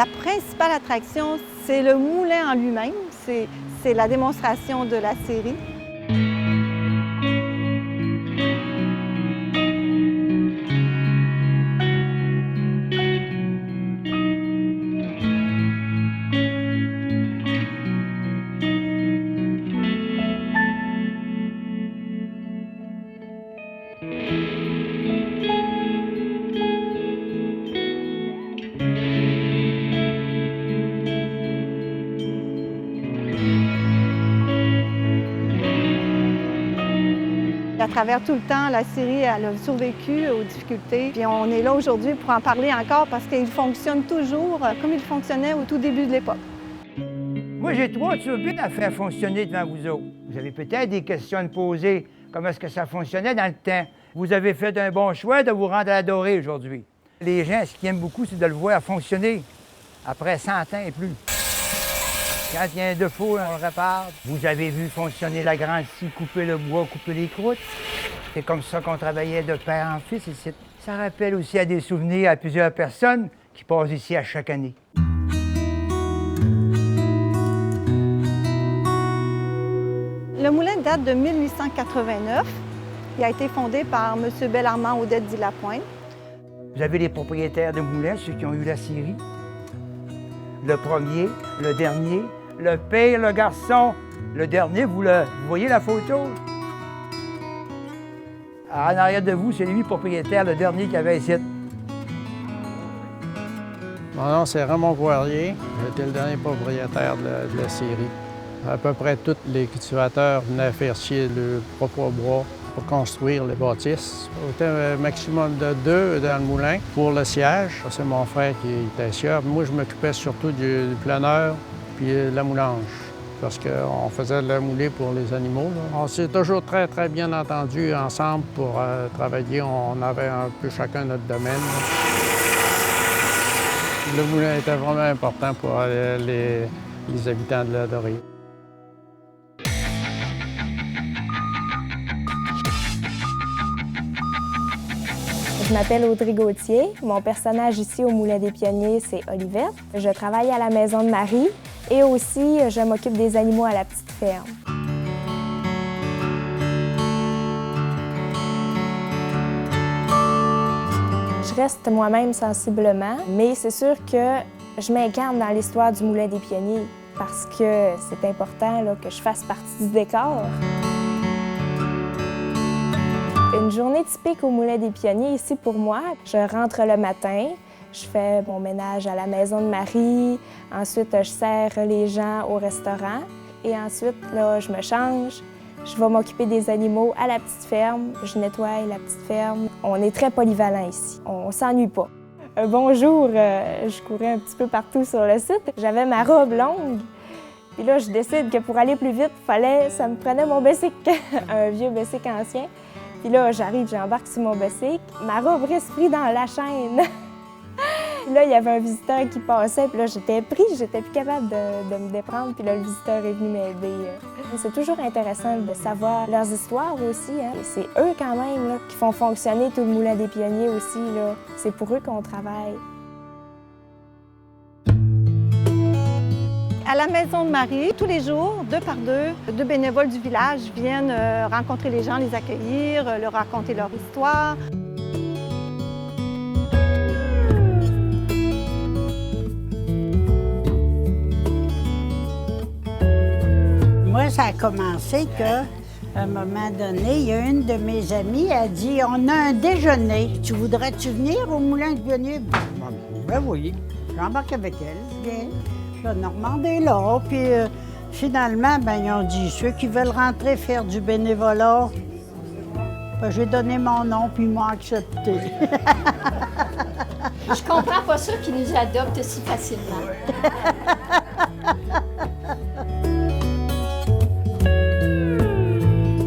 La principale attraction, c'est le moulin en lui-même. C'est la démonstration de la série. À travers tout le temps, la série elle a survécu aux difficultés. Puis on est là aujourd'hui pour en parler encore parce qu'il fonctionne toujours comme il fonctionnait au tout début de l'époque. Moi, j'ai 3 turbines à faire fonctionner devant vous autres. Vous avez peut-être des questions à me poser. Comment est-ce que ça fonctionnait dans le temps? Vous avez fait un bon choix de vous rendre à la dorée aujourd'hui. Les gens, ce qu'ils aiment beaucoup, c'est de le voir fonctionner après 100 ans et plus. Quand il y a un défaut, on le répare. Vous avez vu fonctionner la grande scie, couper le bois, couper les croûtes. C'est comme ça qu'on travaillait de père en fils ici. Ça rappelle aussi à des souvenirs à plusieurs personnes qui passent ici à chaque année. Le moulin date de 1889. Il a été fondé par M. Bellarmand Odette Lapointe. Vous avez les propriétaires de moulins, ceux qui ont eu la série. Le premier, le dernier, le père, le garçon. Le dernier, vous voyez la photo? En arrière de vous, c'est lui, propriétaire, le dernier qui avait ici. Mon nom, c'est Raymond Poirier. J'étais le dernier propriétaire de la série. À peu près tous les cultivateurs venaient faire chier le propre bois pour construire les bâtisses. On était un maximum de 2 dans le moulin pour le siège. C'est mon frère qui était sieur. Moi, je m'occupais surtout du planeur puis de la moulange parce qu'on faisait de la moulée pour les animaux. Là. On s'est toujours très, très bien entendus ensemble pour travailler. On avait un peu chacun notre domaine. Le moulin était vraiment important pour les habitants de la Dorée. Je m'appelle Audrey Gauthier. Mon personnage ici au Moulin des Pionniers, c'est Olivette. Je travaille à la Maison de Marie et aussi je m'occupe des animaux à la petite ferme. Je reste moi-même sensiblement, mais c'est sûr que je m'incarne dans l'histoire du Moulin des Pionniers parce que c'est important là, que je fasse partie du décor. Une journée typique au Moulin des Pionniers, ici pour moi, je rentre le matin, je fais mon ménage à la Maison de Marie, ensuite je sers les gens au restaurant et ensuite là, je me change, je vais m'occuper des animaux à la petite ferme, je nettoie la petite ferme. On est très polyvalent ici, on s'ennuie pas. Un bon jour, je courais un petit peu partout sur le site, j'avais ma robe longue. Puis là, je décide que pour aller plus vite, ça me prenait mon bicycle, un vieux bicycle ancien. Puis là, j'arrive, j'embarque sur mon bicycle. Ma robe reste prise dans la chaîne. Puis là, il y avait un visiteur qui passait. Puis là, j'étais prise, j'étais plus capable de me déprendre. Puis là, le visiteur est venu m'aider. C'est toujours intéressant de savoir leurs histoires aussi. Hein. C'est eux, quand même, là, qui font fonctionner tout le Moulin des Pionniers aussi. Là. C'est pour eux qu'on travaille. À la Maison de Marie, tous les jours, 2 par 2 bénévoles du village viennent rencontrer les gens, les accueillir, leur raconter leur histoire. Moi, ça a commencé qu'à un moment donné, il y a une de mes amies, elle a dit « On a un déjeuner. Tu voudrais-tu venir au Moulin des Pionniers? » Ben oui, j'embarque avec elle, je viens. La Normande est là, puis finalement, ben, ils ont dit ceux qui veulent rentrer faire du bénévolat, ben, j'ai donné mon nom, puis ils m'ont accepté. Je comprends pas ça qu'ils nous adoptent si facilement.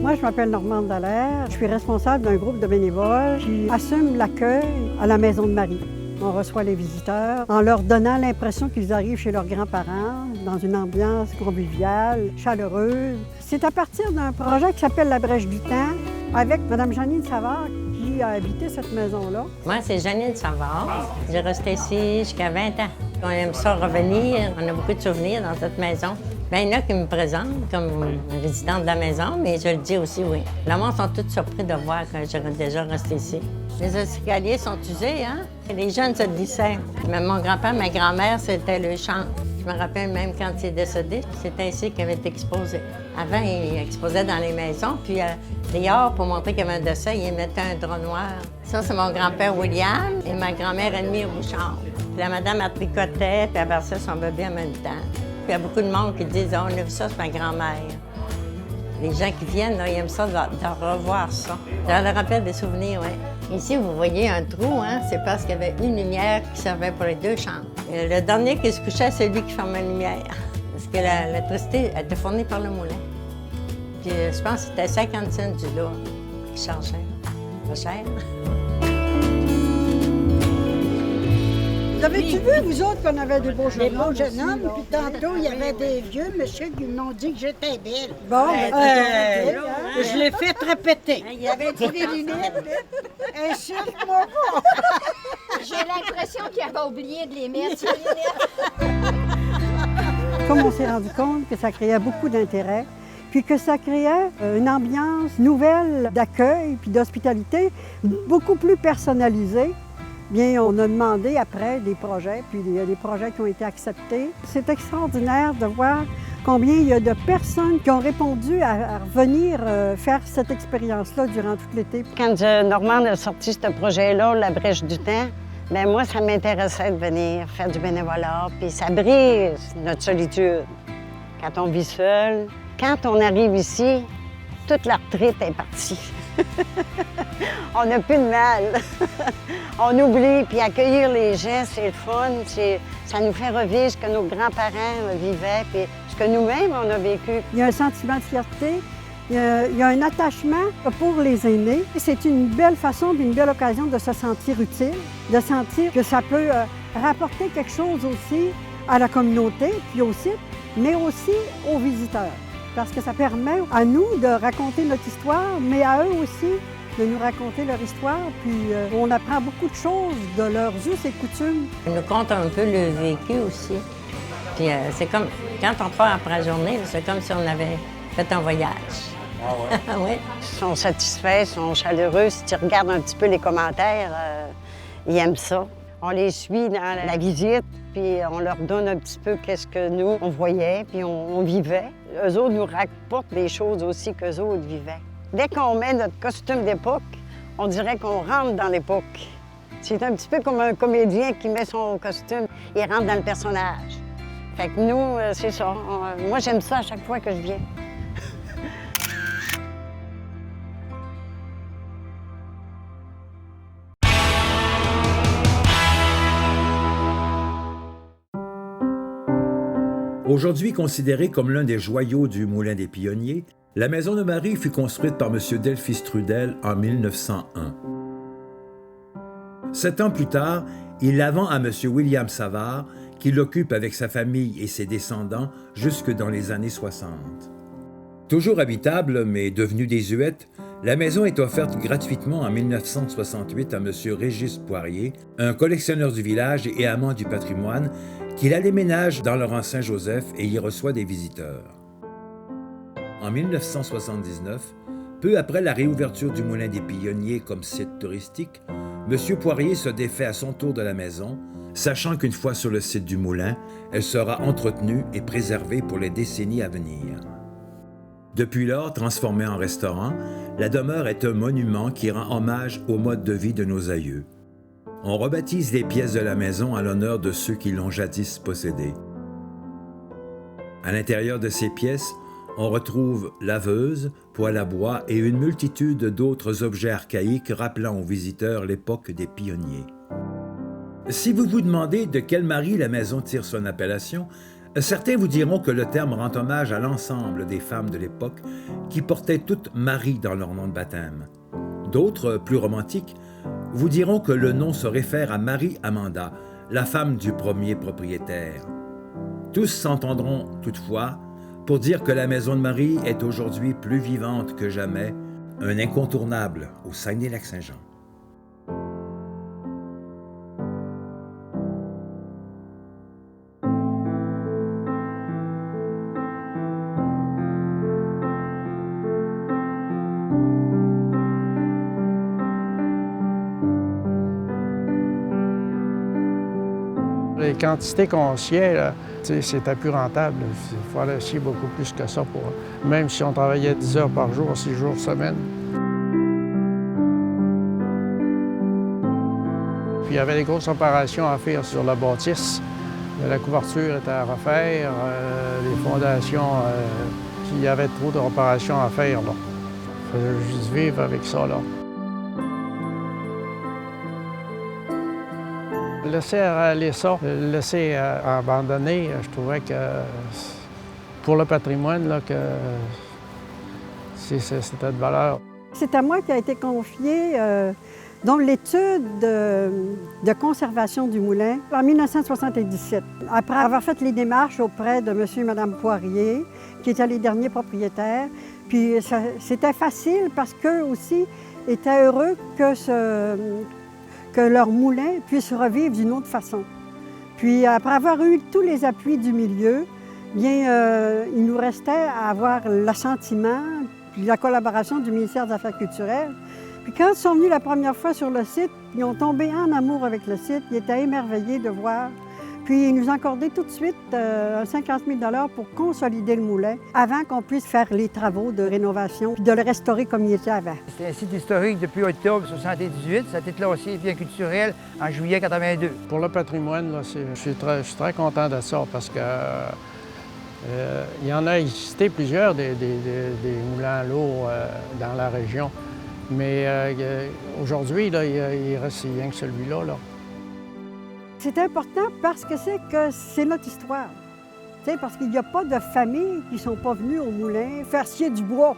Moi, je m'appelle Normande Dallaire. Je suis responsable d'un groupe de bénévoles qui assume l'accueil à la Maison de Marie. On reçoit les visiteurs en leur donnant l'impression qu'ils arrivent chez leurs grands-parents, dans une ambiance conviviale, chaleureuse. C'est à partir d'un projet qui s'appelle La Brèche du Temps, avec Mme Janine Savard, qui a habité cette maison-là. Moi, c'est Janine Savard. J'ai resté ici jusqu'à 20 ans. On aime ça revenir, on a beaucoup de souvenirs dans cette maison. Bien, il y en a qui me présentent comme résidente de la maison, mais je le dis aussi, oui. Le monde sont tous surpris de voir que j'ai déjà resté ici. Les escaliers sont usés, hein? Et les jeunes se glissaient. Mais mon grand-père, ma grand-mère, c'était le champ. Je me rappelle même quand il est décédé, c'était ici qu'il avait été exposé. Avant, il exposait dans les maisons, puis dehors, pour montrer qu'il y avait un décès, il mettait un drap noir. Ça, c'est mon grand-père William et ma grand-mère Annemie Bouchard. Puis la madame, elle tricotait, puis elle versait son bébé en même temps. Puis il y a beaucoup de monde qui disent « Oh, on a vu ça, c'est ma grand-mère ». Les gens qui viennent, là, ils aiment ça de revoir ça. Ça leur rappelle des souvenirs, oui. Ici, vous voyez un trou, hein? C'est parce qu'il y avait une lumière qui servait pour les deux chambres. Et le dernier qui se couchait, c'est lui qui fermait la lumière. Parce que l'électricité était fournie par le moulin. Puis je pense que c'était 50 cents du lot qui chargeait. Pas cher. Vous avez-tu vu, vous autres, qu'on avait des beaux jeunes hommes? Des beaux jeunes hommes, puis tantôt, il y avait des vieux monsieur qui m'ont dit que j'étais belle. Bon, je l'ai fait répéter. Il y avait-tu des lunettes? Insulte-moi pas! J'ai l'impression qu'il avait oublié de les mettre, ces lunettes. Comme on s'est rendu compte que ça créait beaucoup d'intérêt, puis que ça créait une ambiance nouvelle d'accueil puis d'hospitalité, beaucoup plus personnalisée, bien, on a demandé après des projets, puis il y a des projets qui ont été acceptés. C'est extraordinaire de voir combien il y a de personnes qui ont répondu à revenir faire cette expérience-là durant tout l'été. Quand Normande a sorti ce projet-là, La Brèche du temps, bien moi, ça m'intéressait de venir faire du bénévolat, puis ça brise notre solitude. Quand on vit seul, quand on arrive ici, toute la retraite est partie. On n'a plus de mal. On oublie, puis accueillir les gens, c'est le fun. Ça nous fait revivre ce que nos grands-parents vivaient, puis ce que nous-mêmes, on a vécu. Il y a un sentiment de fierté, il y a un attachement pour les aînés. C'est une belle façon, une belle occasion de se sentir utile, de sentir que ça peut rapporter quelque chose aussi à la communauté, puis au site, mais aussi aux visiteurs. Parce que ça permet à nous de raconter notre histoire, mais à eux aussi de nous raconter leur histoire. Puis on apprend beaucoup de choses de leurs us et coutumes. Ils nous content un peu le vécu aussi. Puis c'est comme, quand on part après la journée, c'est comme si on avait fait un voyage. Ah ouais? Oui. Ils sont satisfaits, ils sont chaleureux. Si tu regardes un petit peu les commentaires, ils aiment ça. On les suit dans la visite, puis on leur donne un petit peu qu'est-ce que nous, on voyait, puis on vivait. Eux autres nous rapportent des choses aussi qu'eux autres vivaient. Dès qu'on met notre costume d'époque, on dirait qu'on rentre dans l'époque. C'est un petit peu comme un comédien qui met son costume, il rentre dans le personnage. Fait que nous, c'est ça. Moi, j'aime ça à chaque fois que je viens. Aujourd'hui considérée comme l'un des joyaux du Moulin des Pionniers, la Maison de Marie fut construite par M. Delphis Trudel en 1901. 7 ans plus tard, il la vend à M. William Savard, qui l'occupe avec sa famille et ses descendants jusque dans les années 60. Toujours habitable, mais devenue désuète, la maison est offerte gratuitement en 1968 à M. Régis Poirier, un collectionneur du village et amant du patrimoine, qui la déménage dans Laurent-Saint-Joseph et y reçoit des visiteurs. En 1979, peu après la réouverture du Moulin des Pionniers comme site touristique, M. Poirier se défait à son tour de la maison, sachant qu'une fois sur le site du moulin, elle sera entretenue et préservée pour les décennies à venir. Depuis lors transformée en restaurant, la demeure est un monument qui rend hommage au mode de vie de nos aïeux. On rebaptise les pièces de la maison à l'honneur de ceux qui l'ont jadis possédée. À l'intérieur de ces pièces, on retrouve laveuse, poêle à bois et une multitude d'autres objets archaïques rappelant aux visiteurs l'époque des pionniers. Si vous vous demandez de quel mari la maison tire son appellation, certains vous diront que le terme rend hommage à l'ensemble des femmes de l'époque qui portaient toutes Marie dans leur nom de baptême. D'autres, plus romantiques, vous diront que le nom se réfère à Marie Amanda, la femme du premier propriétaire. Tous s'entendront toutefois pour dire que la Maison de Marie est aujourd'hui plus vivante que jamais, un incontournable au Saguenay-Lac-Saint-Jean. Les quantités qu'on sciait, là, c'était plus rentable. Il fallait scier beaucoup plus que ça, même si on travaillait 10 heures par jour, 6 jours semaine. Puis il y avait des grosses opérations à faire sur la bâtisse. La couverture était à refaire, les fondations, il y avait trop d'opérations à faire. Là. Il fallait juste vivre avec ça. Là. Laisser aller ça, laisser abandonner, je trouvais que pour le patrimoine, là, que c'était de valeur. C'est à moi qui a été confié l'étude de conservation du moulin en 1977. Après avoir fait les démarches auprès de monsieur et madame Poirier, qui étaient les derniers propriétaires, puis c'était facile parce qu'eux aussi étaient heureux que leur moulin puisse revivre d'une autre façon. Puis après avoir eu tous les appuis du milieu, bien, il nous restait à avoir l'assentiment puis la collaboration du ministère des Affaires culturelles. Puis quand ils sont venus la première fois sur le site, ils ont tombé en amour avec le site, ils étaient émerveillés de voir. Puis ils nous ont accordé tout de suite 50 000 $ pour consolider le moulin avant qu'on puisse faire les travaux de rénovation puis de le restaurer comme il était avant. C'est un site historique depuis octobre 1978. Ça a été classé bien culturel en juillet 1982. Pour le patrimoine, là, je suis très content de ça parce que il y en a existé plusieurs des moulins à l'eau dans la région. Mais aujourd'hui, il reste rien que celui-là. Là. C'est important parce que c'est notre histoire. Parce qu'il n'y a pas de familles qui ne sont pas venues au moulin faire scier du bois.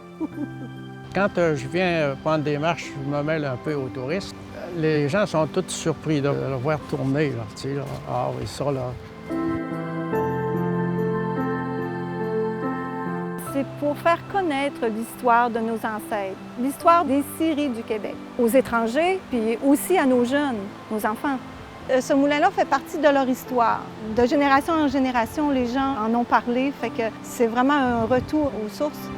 Quand je viens prendre des marches, je me mêle un peu aux touristes. Les gens sont tous surpris de le voir tourner. Là, là. Ah oui, ça, là. C'est pour faire connaître l'histoire de nos ancêtres, l'histoire des scieries du Québec, aux étrangers, puis aussi à nos jeunes, nos enfants. Ce moulin-là fait partie de leur histoire. De génération en génération, les gens en ont parlé, fait que c'est vraiment un retour aux sources.